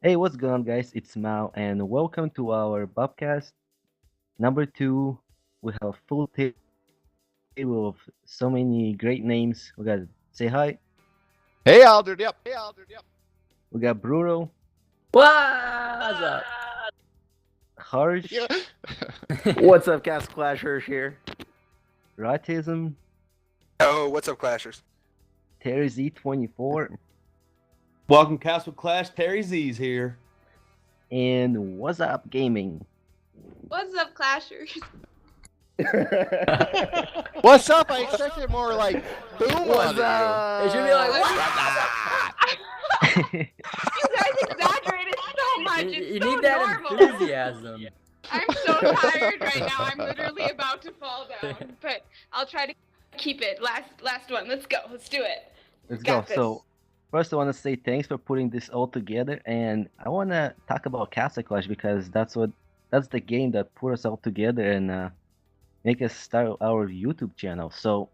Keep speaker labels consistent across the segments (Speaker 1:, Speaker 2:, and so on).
Speaker 1: Hey, what's going on, guys? It's Mao, and welcome to our Bobcast number two. We have a full table of so many great names. We got say hi.
Speaker 2: Hey Aldred, yep.
Speaker 1: We got Brutal,
Speaker 3: What's up?
Speaker 1: Hursh,
Speaker 2: Yeah.
Speaker 3: What's up, Cast Clash? Hurshh here.
Speaker 1: Rawtism,
Speaker 4: Oh, what's up, Clashers?
Speaker 1: Terryz24,
Speaker 5: Welcome, Castle Clash. Terryz here.
Speaker 1: and wassap Gaming.
Speaker 6: What's up, Clashers?
Speaker 2: What's up? I expected more like boom.
Speaker 3: What's up? It should be like,
Speaker 6: You guys exaggerated so much.
Speaker 3: you
Speaker 6: It's so
Speaker 3: need that
Speaker 6: normal.
Speaker 3: enthusiasm.
Speaker 6: I'm so tired right now. I'm literally about to fall down. But I'll try to keep it. Last one. Let's go. Let's do it.
Speaker 1: Let's go.
Speaker 6: Got this.
Speaker 1: So, first, I want to say thanks for putting this all together, and I want to talk about Castle Clash because that's the game that put us all together and make us start our YouTube channel. So,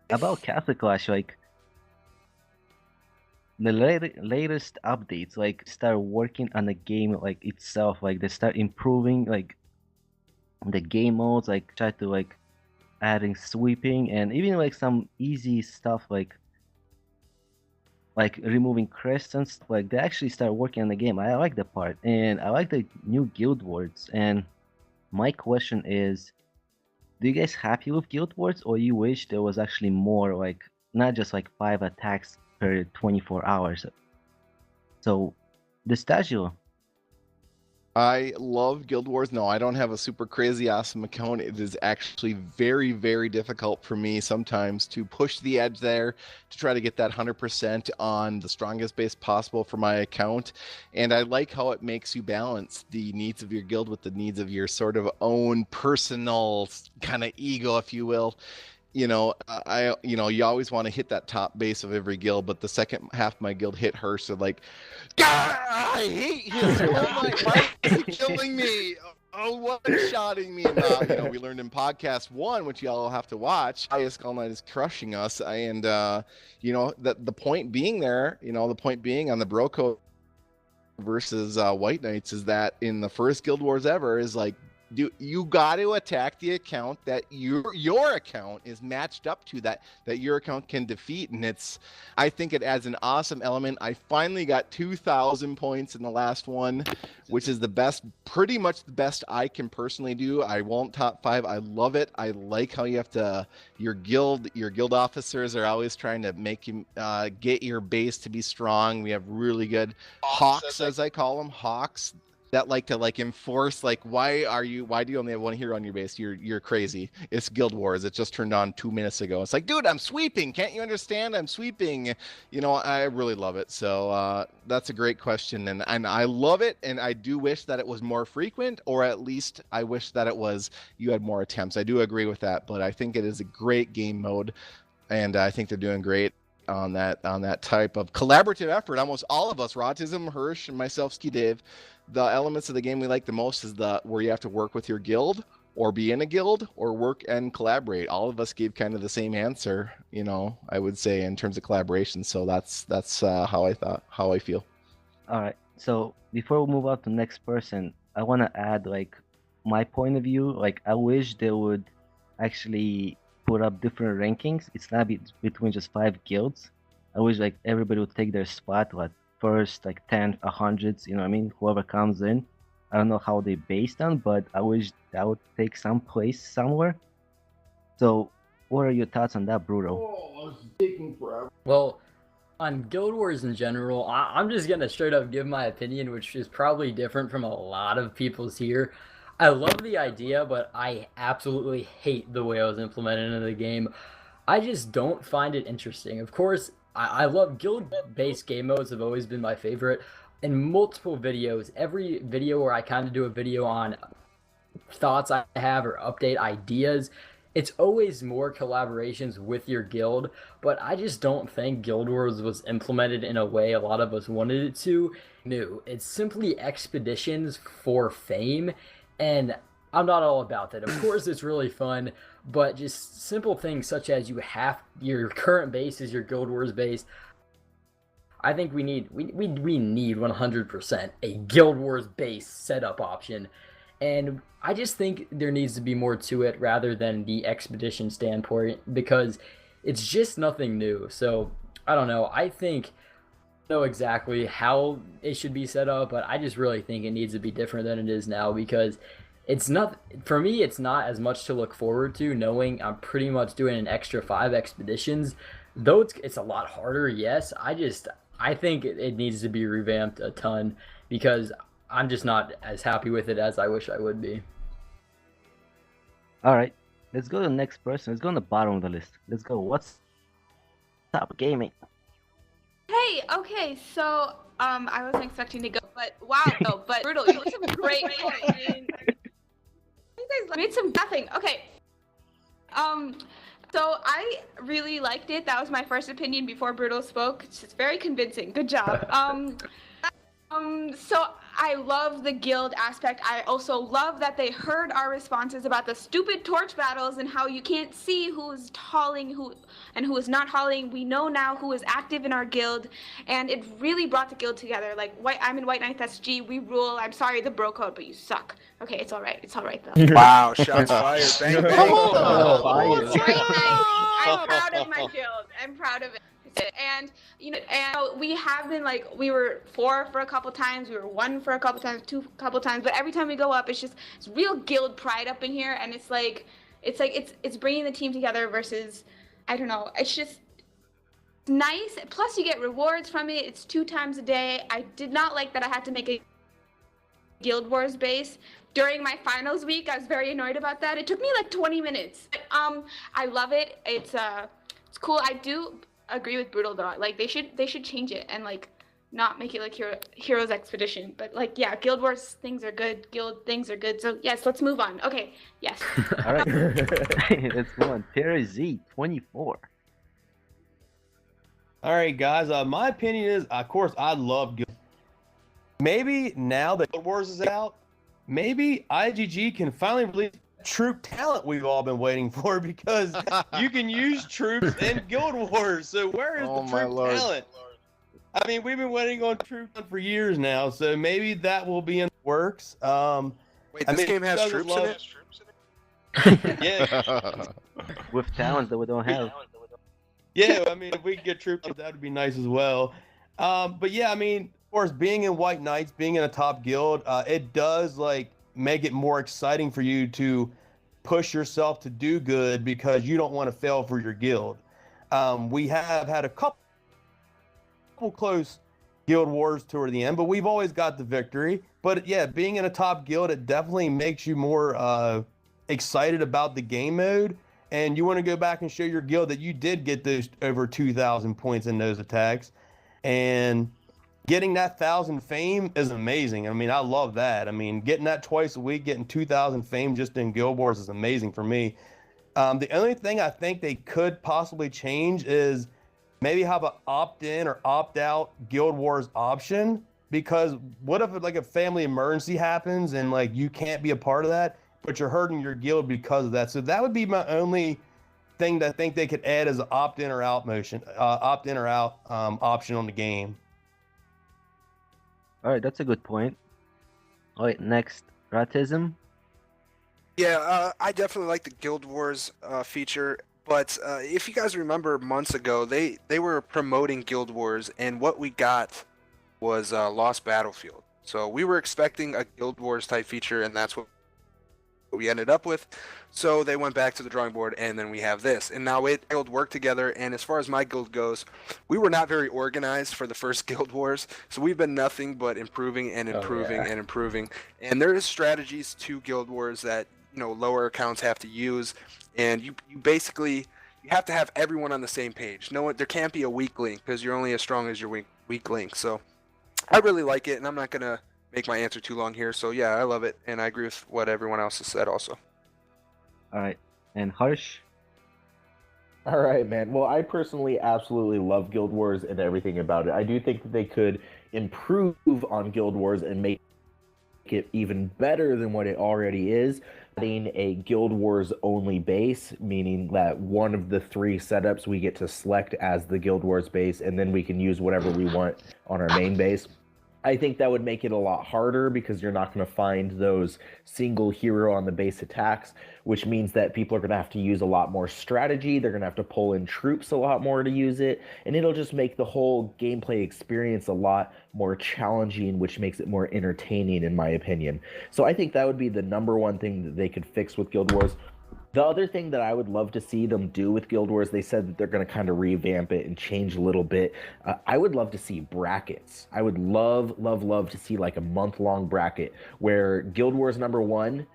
Speaker 1: about Castle Clash, like the latest updates, like start working on the game like itself, like they start improving like the game modes, like try to like adding sweeping and even like some easy stuff like removing crests and stuff. Like they actually start working on the game. I like the part, and I like the new guild words. And my question is, do you guys happy with guild words, or you wish there was actually more, like not just like 5 attacks per 24 hours? So, Distaggio.
Speaker 2: I love Guild Wars. No, I don't have a super crazy awesome account. It is actually very, very difficult for me sometimes to push the edge there to try to get that 100% on the strongest base possible for my account. And I like how it makes you balance the needs of your guild with the needs of your sort of own personal kind of ego, if you will. You always want to hit that top base of every guild, but the second half of my guild hit Hurshh, they're like, God, I hate him. Why is he killing me? Oh, one-shotting me. And, we learned in podcast 1, which y'all have to watch, Highest Skull Knight is crushing us. And, the point being there, the point being on the Broco versus White Knights is that in the first Guild Wars ever is like, you got to attack the account that your account is matched up to, that your account can defeat. And I think it adds an awesome element. I finally got 2,000 points in the last one, which is pretty much the best I can personally do. I won't top 5. I love it. I like how you have to, your guild officers are always trying to make you get your base to be strong. We have really good hawks, as I call them, hawks, that like to like enforce, like, why do you only have one hero on your base? You're crazy. It's Guild Wars. It just turned on 2 minutes ago. It's like, dude, I'm sweeping. Can't you understand? I'm sweeping. I really love it. So that's a great question, and I love it, and I do wish that it was more frequent, or at least I wish that you had more attempts. I do agree with that, but I think it is a great game mode, and I think they're doing great on that type of collaborative effort. Almost all of us, Rawtism, Hurshh, and myself, Ski Dave, the elements of the game we like the most is where you have to work with your guild, or be in a guild, or work and collaborate. All of us gave kind of the same answer, I would say, in terms of collaboration. So that's how I feel.
Speaker 1: All right. So before we move on to the next person, I want to add like my point of view. Like I wish they would actually put up different rankings. It's not between just 5 guilds. I wish like everybody would take their spot, like first like 10, 100s. You know what I mean? Whoever comes in. I don't know how they based on, but I wish that would take some place somewhere. So, what are your thoughts on that, Brutal?
Speaker 2: Oh, it's taking forever.
Speaker 3: Well, on Guild Wars in general, I'm just gonna straight up give my opinion, which is probably different from a lot of people's here. I love the idea, but I absolutely hate the way it was implemented into the game. I just don't find it interesting. Of course, I love guild-based game modes, have always been my favorite. In multiple videos, every video where I kind of do a video on thoughts I have or update ideas, it's always more collaborations with your guild, but I just don't think Guild Wars was implemented in a way a lot of us wanted it to. No, it's simply expeditions for fame, and I'm not all about that. Of course, it's really fun, but just simple things such as your current base is your Guild Wars base. I think we need 100% a Guild Wars based setup option, and I just think there needs to be more to it rather than the expedition standpoint because it's just nothing new. So I don't know. I think I know exactly how it should be set up, but I just really think it needs to be different than it is now because it's not for me. It's not as much to look forward to knowing I'm pretty much doing an extra 5 expeditions. Though it's a lot harder, yes. I think it needs to be revamped a ton because I'm just not as happy with it as I wish I would be.
Speaker 1: All right, let's go to the next person. Let's go on the bottom of the list. Let's go. What's top gaming?
Speaker 6: Hey, okay, so I wasn't expecting to go, but wow, no, but brutal. You made some great points. I mean, you guys made some nothing. Okay. So I really liked it. That was my first opinion before Brutal spoke. It's just very convincing. Good job. So I love the guild aspect. I also love that they heard our responses about the stupid torch battles and how you can't see who's hauling who is not hauling. We know now who is active in our guild, and it really brought the guild together. Like I'm in White Knights SG. We rule. I'm sorry, the bro code, but you suck. Okay, it's all right. It's all right though.
Speaker 4: Wow, shots fired. Bang, bang.
Speaker 6: White Knights. I'm proud of my guild. I'm proud of it. And we have been we were 4 for a couple times, we were 1 for a couple times, 2 couple times, but every time we go up, it's real guild pride up in here, and it's bringing the team together versus, I don't know, it's just nice. Plus you get rewards from it. It's 2 times a day. I did not like that I had to make a Guild Wars base during my finals week. I was very annoyed about that. It took me 20 minutes. I love it. It's cool. I do agree with Brutal though. They should change it and not make it like Heroes Expedition. But yeah, Guild Wars things are good. Guild things are good. So yes, let's move on. Okay, yes.
Speaker 1: All right, let's move on. Terryz24.
Speaker 5: All right, guys. My opinion is, of course, I love Guild. Maybe now that Guild Wars is out, maybe IGG can finally release troop talent we've all been waiting for because you can use troops in Guild Wars. So where is the troop talent? I mean, we've been waiting on troop talent for years now, so maybe that will be in the works.
Speaker 4: Wait, this game has troops in it?
Speaker 5: Yeah.
Speaker 1: With talents that we don't have.
Speaker 5: Yeah, I mean, if we could get troops, that would be nice as well. But yeah, I mean, of course, being in White Knights, being in a top guild, it does make it more exciting for you to push yourself to do good because you don't want to fail for your guild. We have had a couple close guild wars toward the end, but we've always got the victory. But yeah, being in a top guild, it definitely makes you more excited about the game mode, and you want to go back and show your guild that you did get those over 2,000 points in those attacks. And getting that 1,000 fame is amazing. I mean, I love that. I mean, getting that twice a week, getting 2,000 fame just in Guild Wars is amazing for me. The only thing I think they could possibly change is maybe have an opt-in or opt-out Guild Wars option, because what if a family emergency happens and you can't be a part of that, but you're hurting your guild because of that. So that would be my only thing that I think they could add as an opt-in or out option on the game.
Speaker 1: All right, that's a good point. All right, next, Rawtism.
Speaker 4: Yeah, I definitely like the Guild Wars feature, but if you guys remember months ago, they were promoting Guild Wars, and what we got was Lost Battlefield. So we were expecting a Guild Wars type feature, and that's what we ended up with. So they went back to the drawing board, and then we have this. And now it guild work together, and as far as my guild goes, we were not very organized for the first Guild Wars, so we've been nothing but improving and improving and improving. And there is strategies to Guild Wars that lower accounts have to use, and you basically have to have everyone on the same page. There can't be a weak link because you're only as strong as your weak link. So I really like it, and I'm not gonna make my answer too long here. So yeah, I love it, and I agree with what everyone else has said also.
Speaker 1: All right, and Hurshh.
Speaker 7: All right, man. Well, I personally absolutely love Guild Wars and everything about it. I do think that they could improve on Guild Wars and make it even better than what it already is, adding a Guild Wars only base, meaning that one of the 3 setups we get to select as the Guild Wars base, and then we can use whatever we want on our main base. I think that would make it a lot harder because you're not going to find those single hero on the base attacks, which means that people are going to have to use a lot more strategy. They're going to have to pull in troops a lot more to use it, and it'll just make the whole gameplay experience a lot more challenging, which makes it more entertaining, in my opinion. So I think that would be the number one thing that they could fix with Guild Wars. The other thing that I would love to see them do with Guild Wars, they said that they're going to kind of revamp it and change a little bit. I would love to see brackets. I would love to see like a month-long bracket where Guild Wars #1,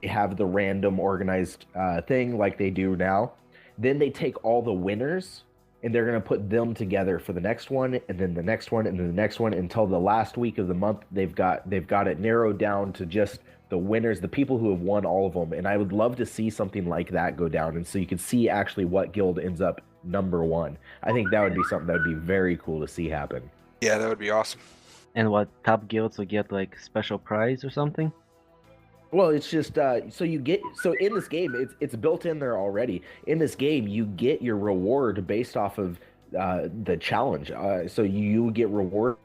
Speaker 7: they have the random organized thing like they do now. Then they take all the winners and they're going to put them together for the next one, and then the next one, and then the next one, until the last week of the month. They've got it narrowed down to just the winners, the people who have won all of them. And I would love to see something like that go down, and so you can see actually what guild ends up #1. I think that would be something that would be very cool to see happen.
Speaker 4: Yeah, that would be awesome.
Speaker 1: And what, top guilds will get like special prize or something?
Speaker 7: Well, it's just so in this game, it's built in there already. In this game, you get your reward based off of the challenge. So you get rewarded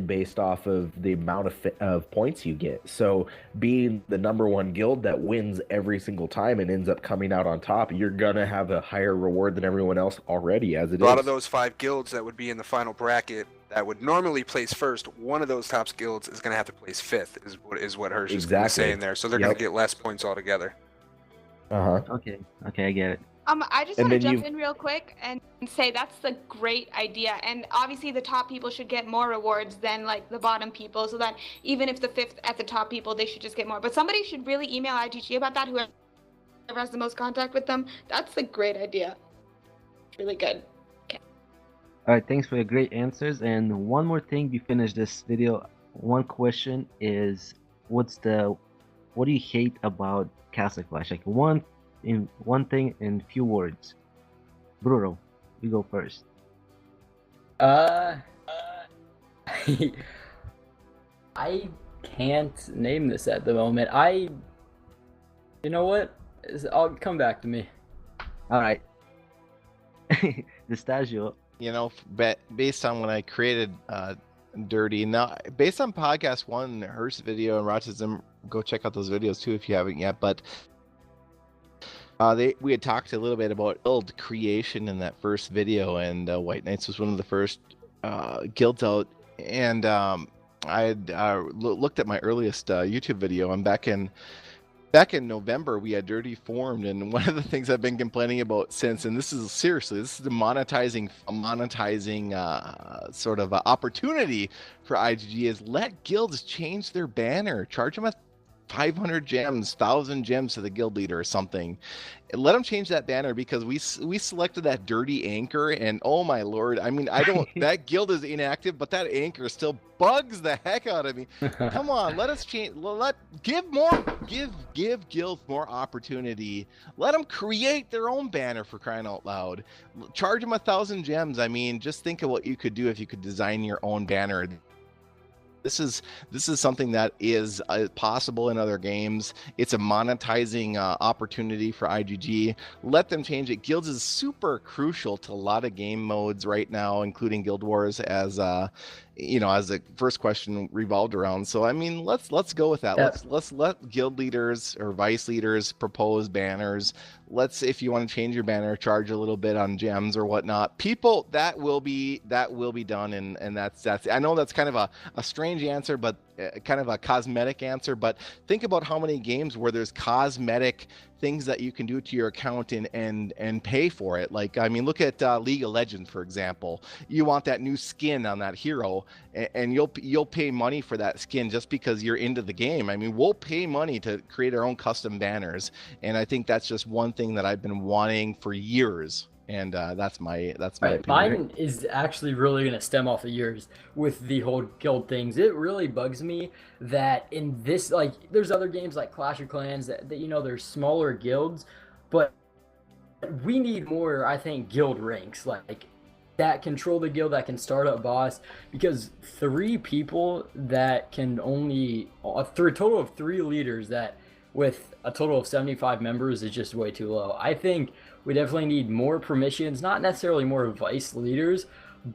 Speaker 7: based off of the amount of points you get. So being the #1 guild that wins every single time and ends up coming out on top, you're gonna have a higher reward than everyone else already as it is.
Speaker 4: A lot of those 5 guilds that would be in the final bracket that would normally place first, one of those top guilds is going to have to place 5th, is what Hurshh is saying there. So they're going to get less points altogether.
Speaker 1: Okay, I get it.
Speaker 6: I just want to jump in real quick and say that's a great idea. And obviously the top people should get more rewards than like the bottom people, so that even if the 5th at the top people, they should just get more. But somebody should really email IGG about that, whoever has the most contact with them. That's a great idea. Really good.
Speaker 1: All right, thanks for the great answers. And one more thing, we finish this video. One question is, what do you hate about Castle Clash? Like one thing in few words. Brutal, you go first.
Speaker 3: I can't name this at the moment. You know what? I'll come back to me.
Speaker 1: All right. Distaggio.
Speaker 2: Based on when I created Dirty, now based on podcast 1, Hurshh video and Rawtism, go check out those videos too if you haven't yet. But we had talked a little bit about guild creation in that first video, and White Knights was one of the first guilds out. And I had looked at my earliest YouTube video, and back in November, we had Dirty formed, and one of the things I've been complaining about since, and this is the monetizing sort of opportunity for IGG, is let guilds change their banner, charge them 500 gems, 1,000 gems to the guild leader or something. Let them change that banner, because we selected that Dirty anchor, and oh my lord, I mean, that guild is inactive, but that anchor still bugs the heck out of me. Come on, let us change. Give guilds more opportunity. Let them create their own banner, for crying out loud. Charge them 1,000 gems. I mean, just think of what you could do if you could design your own banner. This is something that is possible in other games. It's a monetizing opportunity for IGG. Let them change it. Guilds is super crucial to a lot of game modes right now, including Guild Wars, as the first question revolved around. So I mean, let's go with that.
Speaker 3: Yep.
Speaker 2: Let's let guild leaders or vice leaders propose banners. If you want to change your banner, charge a little bit on gems or whatnot. People, that will be done, and that's. I know that's kind of a strange answer, but kind of a cosmetic answer. But think about how many games where there's cosmetic things that you can do to your account and pay for it. Like, I mean, look at League of Legends, for example. You want that new skin on that hero, and you'll pay money for that skin just because you're into the game. I mean, we'll pay money to create our own custom banners, and I think that's just one thing that I've been wanting for years. And that's my opinion.
Speaker 3: Mine is actually really going to stem off of yours with the whole guild things. It really bugs me that in this, like, there's other games like Clash of Clans that there's smaller guilds, but we need more, I think, guild ranks. Like, that control the guild, that can start up boss, because 3 people that can only through a total of 3 leaders that with a total of 75 members is just way too low. I think we definitely need more permissions, not necessarily more vice leaders,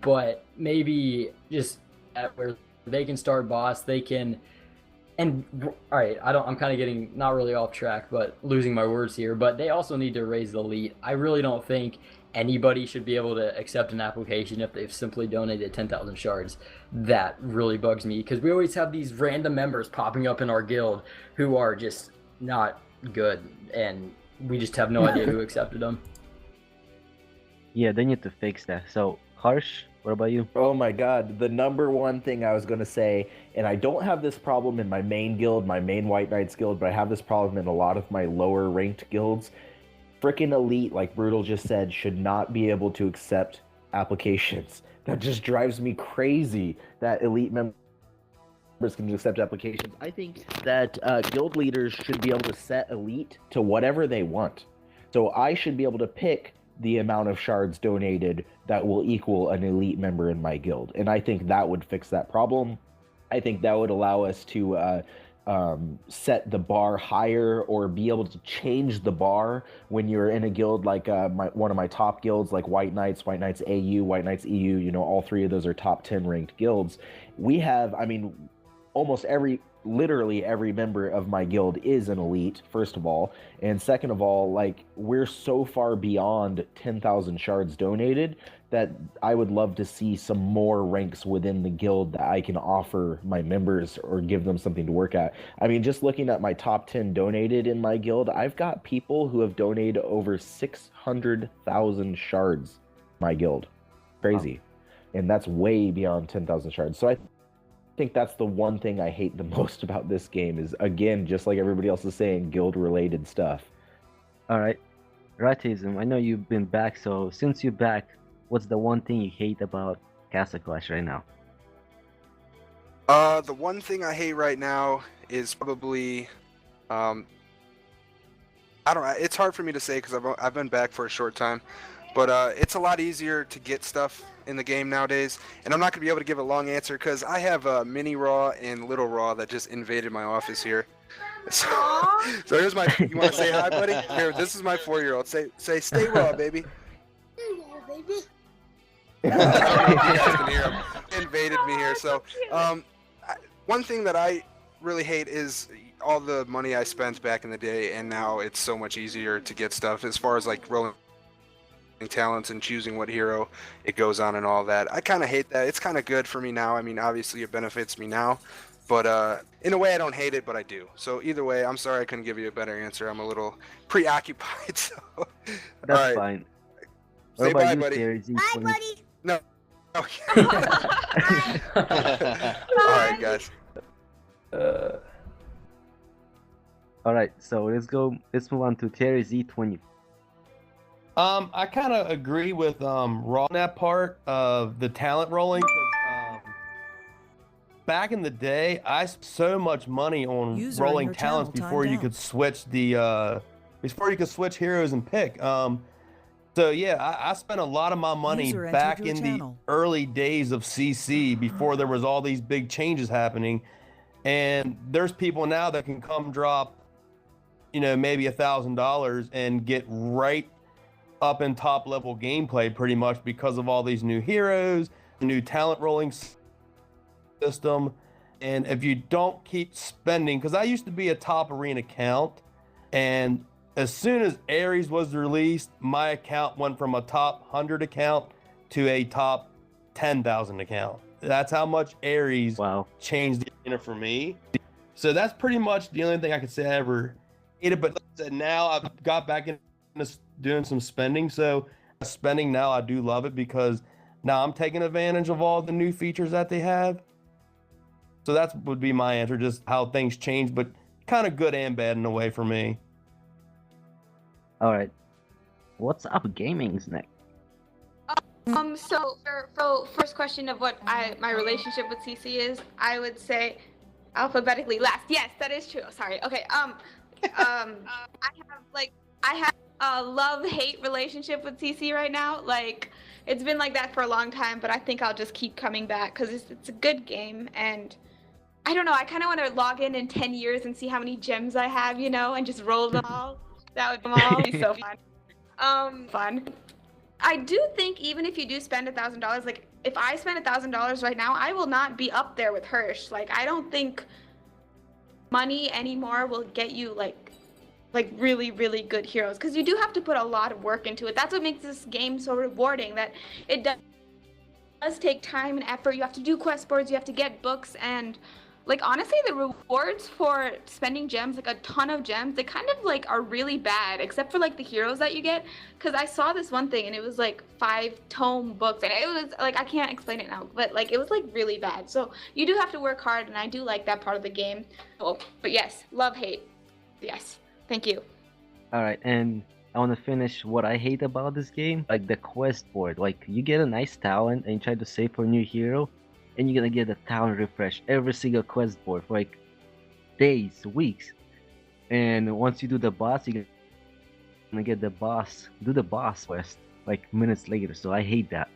Speaker 3: but maybe just at where they can start boss, they can. And all right, I'm kind of getting not really off track, but losing my words here. But they also need to raise the elite. I really don't think anybody should be able to accept an application if they've simply donated 10,000 shards. That really bugs me because we always have these random members popping up in our guild who are just not good, and we just have no idea who accepted them.
Speaker 1: Yeah, they need to fix that. So, Hurshh, what about you?
Speaker 7: Oh my god, the number one thing I was going to say, and I don't have this problem in my main guild, my main White Knights guild, but I have this problem in a lot of my lower ranked guilds. Frickin' elite, like Brutal just said, should not be able to accept applications. That just drives me crazy that elite members can accept applications. I think that guild leaders should be able to set elite to whatever they want. So I should be able to pick the amount of shards donated that will equal an elite member in my guild. And I think that would fix that problem. I think that would allow us to set the bar higher or be able to change the bar when you're in a guild like one of my top guilds like White Knights, White Knights AU, White Knights EU, you know, all 3 of those are top 10 ranked guilds. We have, I mean, almost literally every member of my guild is an elite, first of all, and second of all, like, we're so far beyond 10,000 shards donated that I would love to see some more ranks within the guild that I can offer my members or give them something to work at. I mean, just looking at my top 10 donated in my guild, I've got people who have donated over 600,000 shards in my guild. Crazy. Wow. And that's way beyond 10,000 shards. So I think that's the one thing I hate the most about this game is, again, just like everybody else is saying, guild-related stuff.
Speaker 1: All right. Rawtism, I know you've been back, so since you're back, what's the one thing you hate about Castle Clash right now?
Speaker 4: The one thing I hate right now is probably, I don't know. It's hard for me to say because I've been back for a short time, but it's a lot easier to get stuff in the game nowadays. And I'm not gonna be able to give a long answer because I have Mini Raw and Little Raw that just invaded my office here. So here's my. You want to say hi, buddy? Here, this is my 4-year-old. Say, stay raw, baby.
Speaker 8: Stay raw, baby.
Speaker 4: I don't know if you guys can hear him. Invaded me here. So, one thing that I really hate is all the money I spent back in the day, and now it's so much easier to get stuff as far as like rolling talents and choosing what hero it goes on and all that. I kind of hate that. It's kind of good for me now. I mean, obviously it benefits me now, but in a way I don't hate it, but I do. So either way, I'm sorry I couldn't give you a better answer. I'm a little preoccupied. So
Speaker 1: that's fine.
Speaker 4: Say bye, buddy.
Speaker 8: Bye, buddy.
Speaker 4: No. Okay. All right, guys.
Speaker 1: All right, so let's move on to Terryz24.
Speaker 5: I kind of agree with Raw on that part of the talent rolling. Back in the day, I spent so much money on rolling talents before you could switch heroes and pick. So yeah, I spent a lot of my money back in the early days of CC before there was all these big changes happening. And there's people now that can come drop, you know, maybe $1,000 and get right up in top level gameplay pretty much because of all these new heroes, new talent rolling system. And if you don't keep spending, because I used to be a top arena account, and as soon as Ares was released, my account went from a top 100 account to a top 10,000 account. That's how much Ares changed the arena for me. So that's pretty much the only thing I could say I ever hated. But like I said, now I've got back into doing some spending. So spending now, I do love it because now I'm taking advantage of all the new features that they have. So that would be my answer, just how things change, but kind of good and bad in a way for me.
Speaker 1: All right. What's up gaming's next?
Speaker 6: So for first question of what my relationship with CC is, I would say alphabetically last. Yes, that is true. Sorry. Okay. I have love-hate relationship with CC right now. Like, it's been like that for a long time, but I think I'll just keep coming back because it's a good game, and I don't know, I kind of want to log in 10 years and see how many gems I have, you know, and just roll them all. That would be so fun. Fun. I do think even if you do spend $1,000, like, if I spend $1,000 right now, I will not be up there with Hurshh. Like, I don't think money anymore will get you, like really, really good heroes, because you do have to put a lot of work into it. That's what makes this game so rewarding, that it does take time and effort. You have to do quest boards, you have to get books, and like, honestly, the rewards for spending gems, like a ton of gems, they kind of like are really bad, except for like the heroes that you get. Because I saw this one thing and it was like 5-tome books, and it was like, I can't explain it now, but like, it was like really bad. So you do have to work hard, and I do like that part of the game. Oh, but yes, love, hate. Yes, thank you.
Speaker 1: All right, and I want to finish what I hate about this game, like the quest board. Like, you get a nice talent and you try to save for a new hero, and you're gonna get a talent refresh every single quest board for like days, weeks. And once you do the boss, you're gonna get the boss, do the boss quest like minutes later. So I hate that.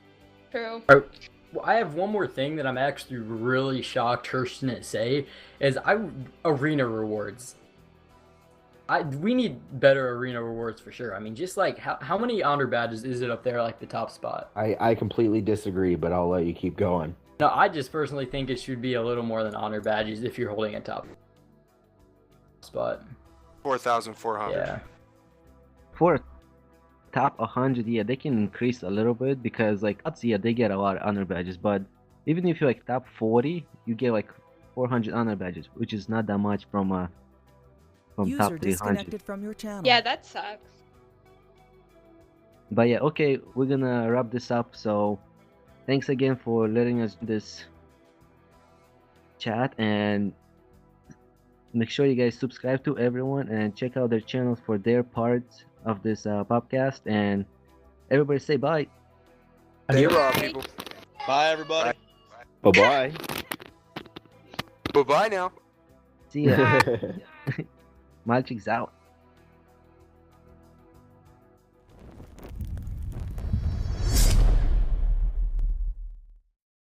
Speaker 6: True.
Speaker 3: Well, I have one more thing that I'm actually really shocked Hurshh didn't say, is arena rewards. We need better arena rewards for sure. I mean, just like, how many honor badges is it up there, like the top spot?
Speaker 7: I completely disagree, but I'll let you keep going.
Speaker 3: No, I just personally think it should be a little more than honor badges if you're holding a top spot.
Speaker 4: 4,400.
Speaker 3: Yeah.
Speaker 1: For top 100, yeah, they can increase a little bit, because like, yeah, they get a lot of honor badges, but even if you're like top 40, you get like 400 honor badges, which is not that much from top
Speaker 9: User
Speaker 1: 300.
Speaker 9: disconnected from your channel.
Speaker 6: Yeah, that sucks.
Speaker 1: But yeah, okay, we're gonna wrap this up. So thanks again for letting us do this chat, and make sure you guys subscribe to everyone and check out their channels for their parts of this podcast. And everybody say bye.
Speaker 4: Stay raw, people.
Speaker 5: Bye, everybody.
Speaker 7: Bye-bye.
Speaker 4: Bye-bye now.
Speaker 1: See ya. Magic's out.